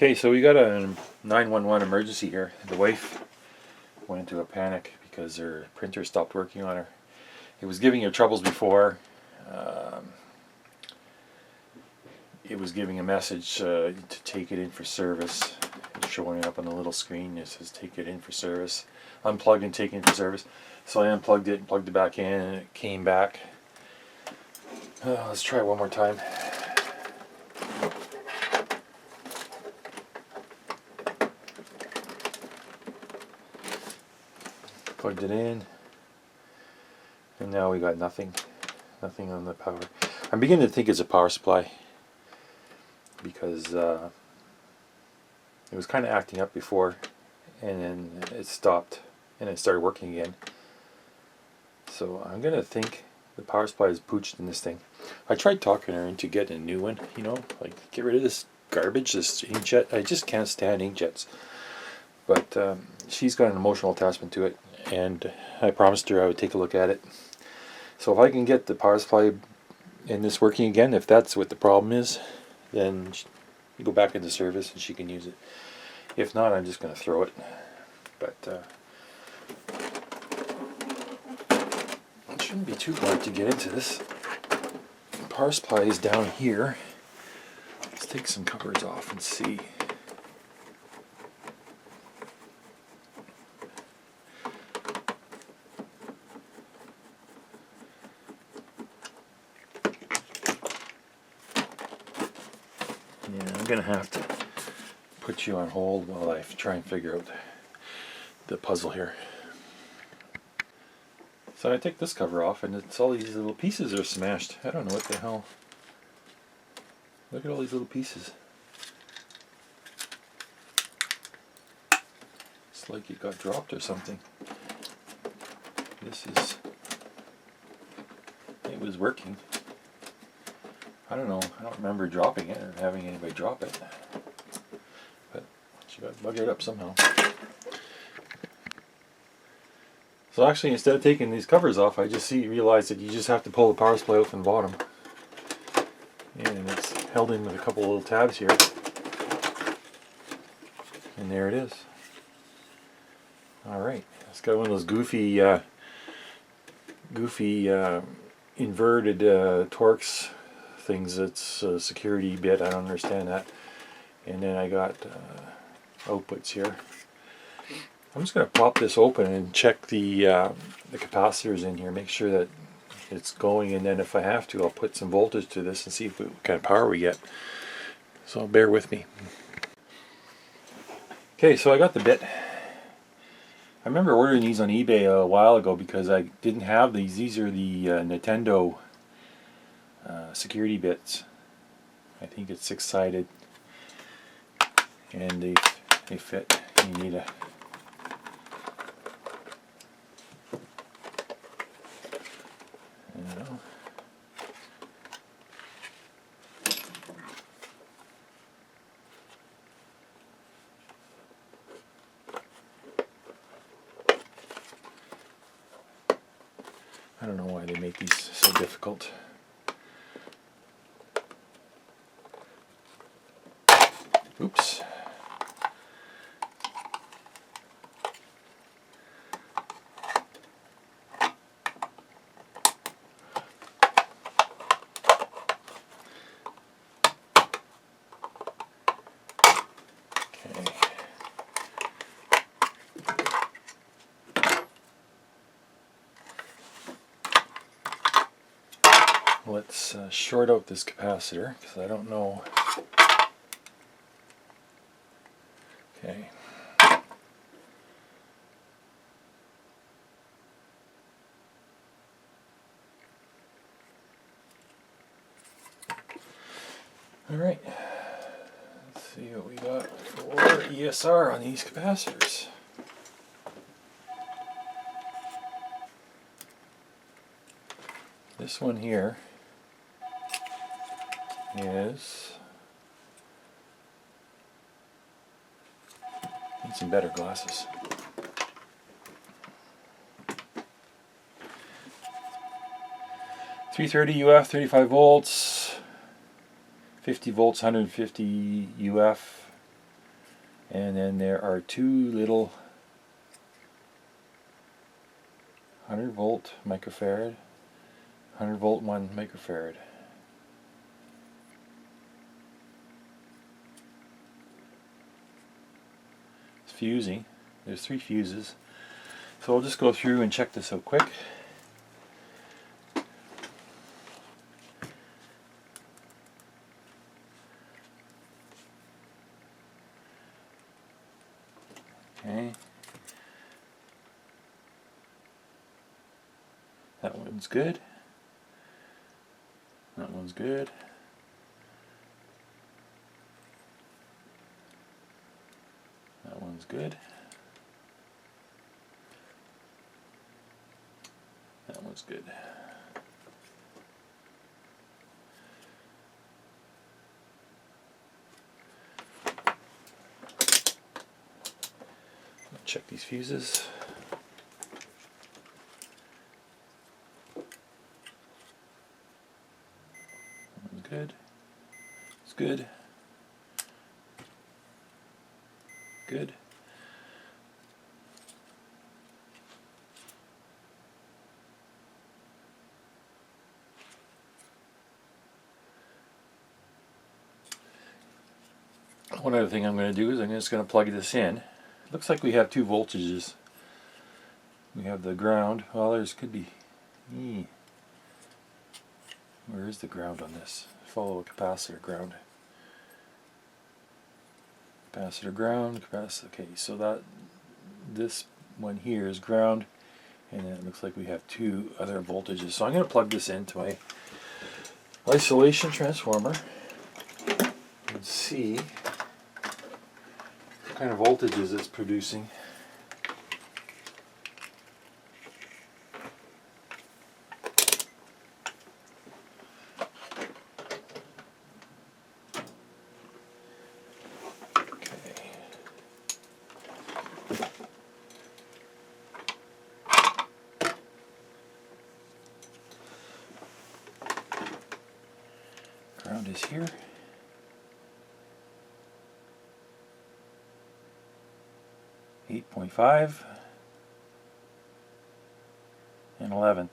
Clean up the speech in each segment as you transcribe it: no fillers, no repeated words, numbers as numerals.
Okay, so we got a 911 emergency here. The wife went into a panic because her printer stopped working on her. It was giving her troubles before. It was giving a message to take it in for service. It's showing up on the little screen. It says take it in for service. Unplugged and take it in for service. So I unplugged it and plugged it back in and it came back. Let's try it one more time. Plugged it in, and now we got nothing on the power. I'm beginning to think it's a power supply because it was kind of acting up before, and then it stopped and it started working again. So I'm gonna think the power supply is pooched in this thing. I tried talking her into getting a new one, you know, like get rid of this garbage, this inkjet. I just can't stand inkjets. But she's got an emotional attachment to it, and I promised her I would take a look at it. So if I can get the power supply in this working again, if that's what the problem is, then you go back into service and she can use it. If not, I'm just going to throw it. But it shouldn't be too hard to get into this. The power supply is down here. Let's take some covers off and see. Yeah, I'm going to have to put you on hold while I try and figure out the puzzle here. So I take this cover off and it's all these little pieces are smashed. I don't know what the hell. Look at all these little pieces. It's like it got dropped or something. It was working. I don't know, I don't remember dropping it or having anybody drop it. But she got buggered up somehow. So actually, instead of taking these covers off, I just realized that you just have to pull the power supply out from the bottom. And it's held in with a couple of little tabs here. And there it is. Alright, it's got one of those goofy inverted Torx things. That's a security bit. I don't understand that. And then I got outputs here. I'm just going to pop this open and check the capacitors in here, make sure that it's going, and then if I have to, I'll put some voltage to this and see what kind of power we get. So bear with me. Okay, so I got the bit. I remember ordering these on eBay a while ago because I didn't have these. These are the Nintendo security bits. I think it's 6-sided, and they fit. You need a I don't know why they make these so difficult. Oops. Okay. Let's short out this capacitor because I don't know. Okay. All right. Let's see what we got for ESR on these capacitors. This one here is, need some better glasses. 330 UF, 35 volts, 50 volts, 150 UF, And then there are two little 100 volt microfarad, 100 volt 1 microfarad. It's fusing. There's 3 fuses. So I'll just go through and check this out quick. Okay. That one's good. That one's good. That one's good. That one's good. Check these fuses. That one's good. It's good. Good. One other thing I'm going to do is I'm just going to plug this in. Looks like we have 2 voltages. We have the ground. Well, there's could be. Where is the ground on this? Follow a capacitor ground. Capacitor ground. Capacitor. Okay, so that this one here is ground, and then it looks like we have 2 other voltages. So I'm going to plug this into my isolation transformer and see what kind of voltages it's producing. Ground is here. .5 and 11.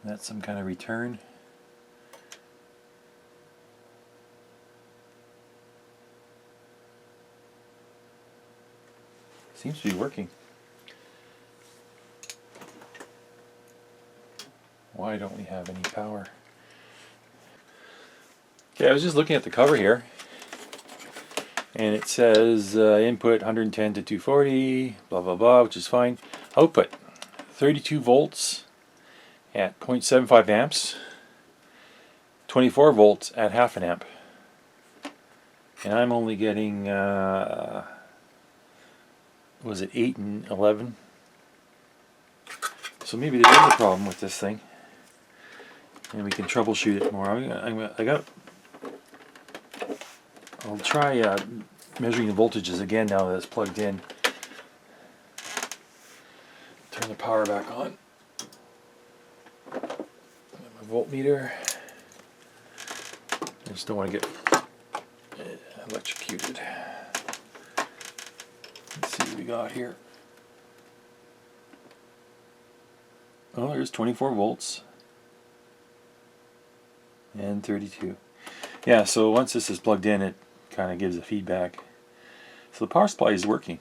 That's some kind of return. Seems to be working. Why don't we have any power? Okay, I was just looking at the cover here, and it says input 110 to 240, blah blah blah, which is fine. Output 32 volts at 0.75 amps, 24 volts at half an amp, and I'm only getting was it 8 and 11? So maybe there is a problem with this thing, and we can troubleshoot it more. I'll try measuring the voltages again now that it's plugged in. Turn the power back on. My voltmeter. I just don't want to get electrocuted. Let's see what we got here. Oh, there's 24 volts and 32. Yeah, so once this is plugged in, it kind of gives a feedback. So the power supply is working,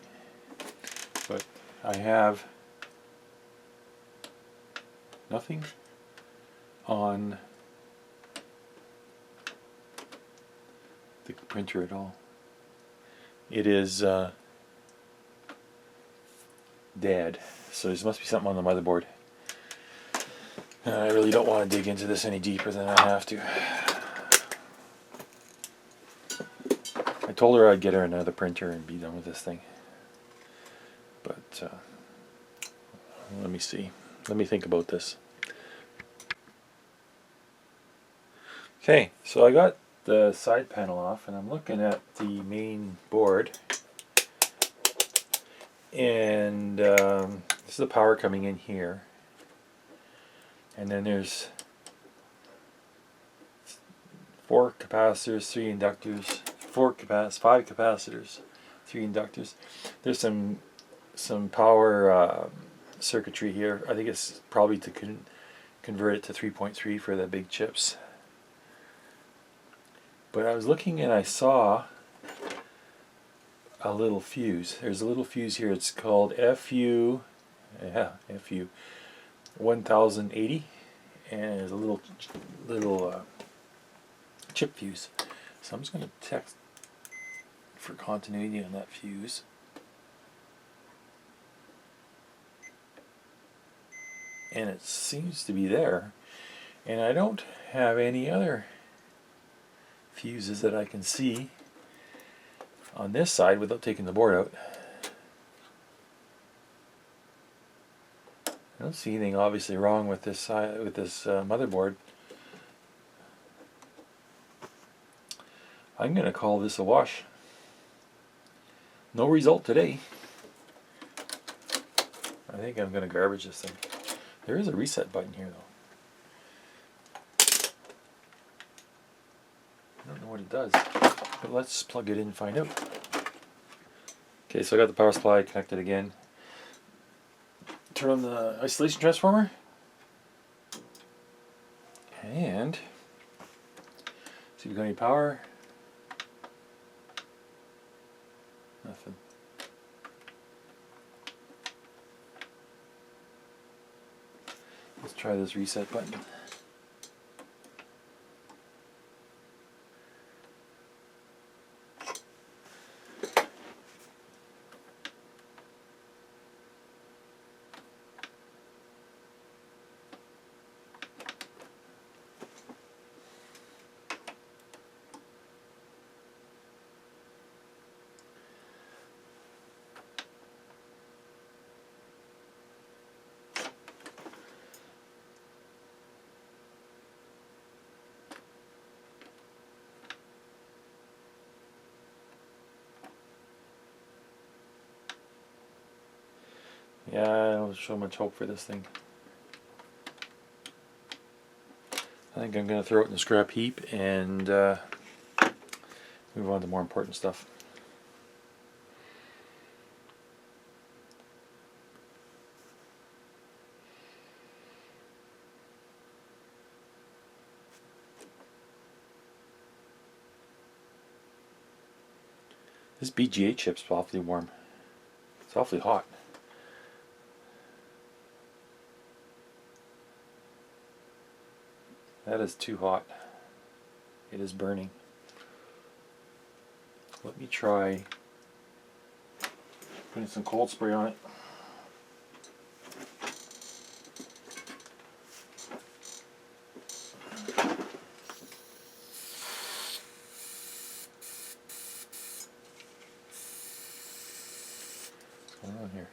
but I have nothing on the printer at all. It is dead, so there must be something on the motherboard. I really don't want to dig into this any deeper than I have to. I told her I'd get her another printer and be done with this thing. But let me see. Let me think about this. Okay, so I got the side panel off, and I'm looking at the main board. And this is the power coming in here. And then there's 4 capacitors, 3 inductors, 5 capacitors, 3 inductors. There's some power circuitry here. I think it's probably to convert it to 3.3 for the big chips. But I was looking and I saw a little fuse. There's a little fuse here. It's called FU 1080, and there's a little chip fuse. So I'm just going to text for continuity on that fuse. And it seems to be there. And I don't have any other fuses that I can see on this side without taking the board out. I don't see anything obviously wrong with this side, with this motherboard. I'm going to call this a wash. No result today. I think I'm going to garbage this thing. There is a reset button here though. I don't know what it does, but let's plug it in and find out. Okay, so I got the power supply connected again. Turn on the isolation transformer. And see if we got any power. Nothing. Let's try this reset button. Yeah, I don't show much hope for this thing. I think I'm going to throw it in the scrap heap and move on to more important stuff. This BGA chip's awfully warm. It's awfully hot. That is too hot. It is burning. Let me try putting some cold spray on it. What's going on here?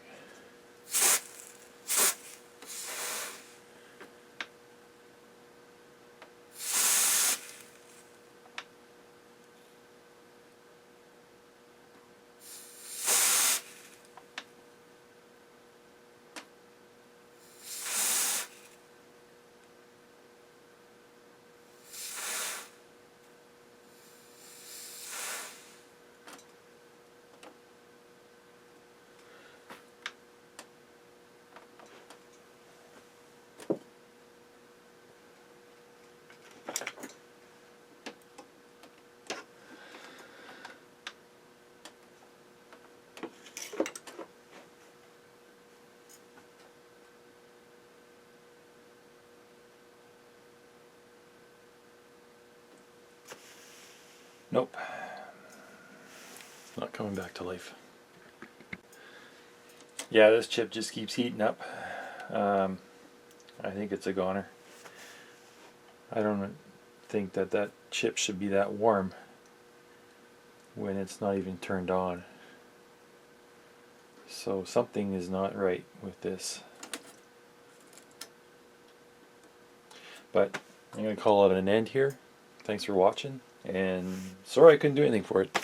Nope. It's not coming back to life. Yeah, this chip just keeps heating up. I think it's a goner. I don't think that chip should be that warm when it's not even turned on. So something is not right with this. But I'm going to call it an end here. Thanks for watching, and sorry I couldn't do anything for it.